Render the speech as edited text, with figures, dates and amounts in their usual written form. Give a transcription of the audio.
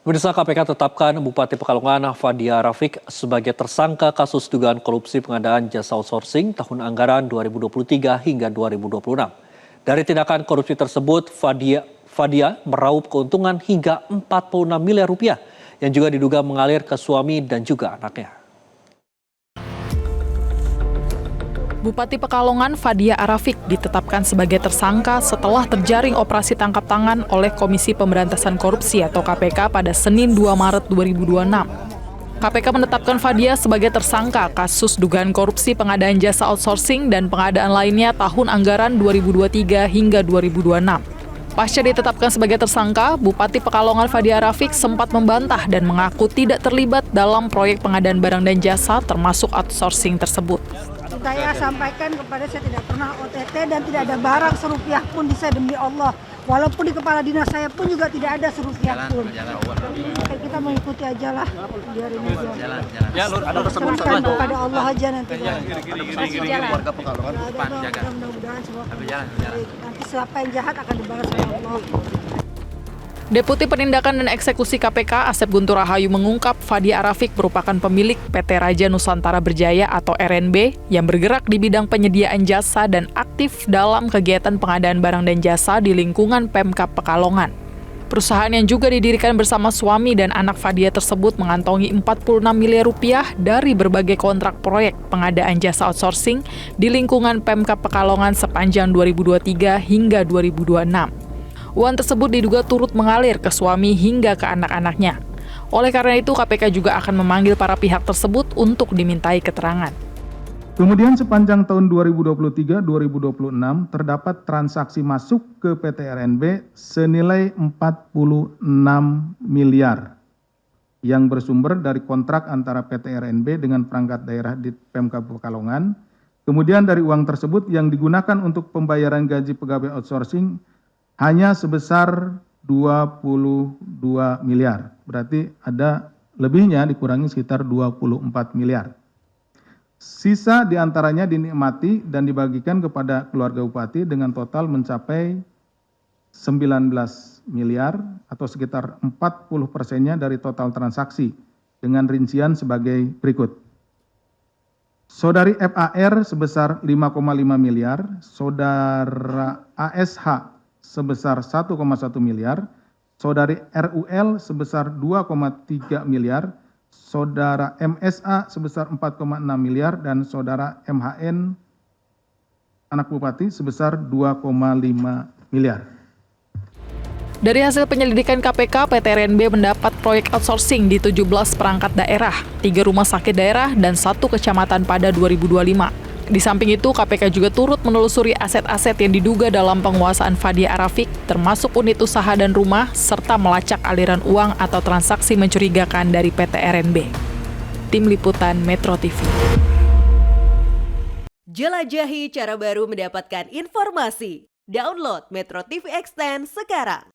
Pemirsa, KPK tetapkan Bupati Pekalongan Fadia Rafiq sebagai tersangka kasus dugaan korupsi pengadaan jasa outsourcing tahun anggaran 2023 hingga 2026. Dari tindakan korupsi tersebut, Fadia meraup keuntungan hingga 46 miliar rupiah yang juga diduga mengalir ke suami dan juga anaknya. Bupati Pekalongan Fadia Rafiq ditetapkan sebagai tersangka setelah terjaring operasi tangkap tangan oleh Komisi Pemberantasan Korupsi atau KPK pada Senin 2 Maret 2026. KPK menetapkan Fadia sebagai tersangka kasus dugaan korupsi pengadaan jasa outsourcing dan pengadaan lainnya tahun anggaran 2023 hingga 2026. Pasca ditetapkan sebagai tersangka, Bupati Pekalongan Fadia Rafiq sempat membantah dan mengaku tidak terlibat dalam proyek pengadaan barang dan jasa termasuk outsourcing tersebut. Saya sampaikan kepada saya tidak pernah OTT dan tidak ada barang serupiah pun di saya demi Allah. Walaupun di kepala dinas saya pun juga tidak ada serupiah pun. Kita mengikuti aja lah, biarin aja. Ya, Nur, ada tersebut kepada Allah aja nanti. Warga Pekalongan Mudah-mudahan semua. Nanti siapa yang jahat akan dibalas oleh Allah. Deputi Penindakan dan Eksekusi KPK Asep Guntur Rahayu mengungkap Fadia Rafiq merupakan pemilik PT Raja Nusantara Berjaya atau RNB yang bergerak di bidang penyediaan jasa dan aktif dalam kegiatan pengadaan barang dan jasa di lingkungan Pemkab Pekalongan. Perusahaan yang juga didirikan bersama suami dan anak Fadia tersebut mengantongi 46 miliar rupiah dari berbagai kontrak proyek pengadaan jasa outsourcing di lingkungan Pemkab Pekalongan sepanjang 2023 hingga 2026. Uang tersebut diduga turut mengalir ke suami hingga ke anak-anaknya. Oleh karena itu, KPK juga akan memanggil para pihak tersebut untuk dimintai keterangan. Kemudian sepanjang tahun 2023-2026 terdapat transaksi masuk ke PT RNB senilai 46 miliar yang bersumber dari kontrak antara PT RNB dengan perangkat daerah di Pemkab Pekalongan. Kemudian dari uang tersebut yang digunakan untuk pembayaran gaji pegawai outsourcing hanya sebesar 22 miliar. Berarti ada lebihnya dikurangi sekitar 24 miliar. Sisa diantaranya dinikmati dan dibagikan kepada keluarga Bupati dengan total mencapai 19 miliar atau sekitar 40%-nya dari total transaksi dengan rincian sebagai berikut. Saudari FAR sebesar 5,5 miliar, saudara ASH sebesar 1,1 miliar, saudari RUL sebesar 2,3 miliar, saudara MSA sebesar 4,6 miliar, dan saudara MHN anak Bupati sebesar 2,5 miliar. Dari hasil penyelidikan KPK, PT RNB mendapat proyek outsourcing di 17 perangkat daerah, 3 rumah sakit daerah, dan 1 kecamatan pada 2025. Di samping itu, KPK juga turut menelusuri aset-aset yang diduga dalam penguasaan Fadia Rafiq, termasuk unit usaha dan rumah, serta melacak aliran uang atau transaksi mencurigakan dari PT RNB. Tim Liputan Metro TV. Jelajahi cara baru mendapatkan informasi. Download Metro TV Extend sekarang.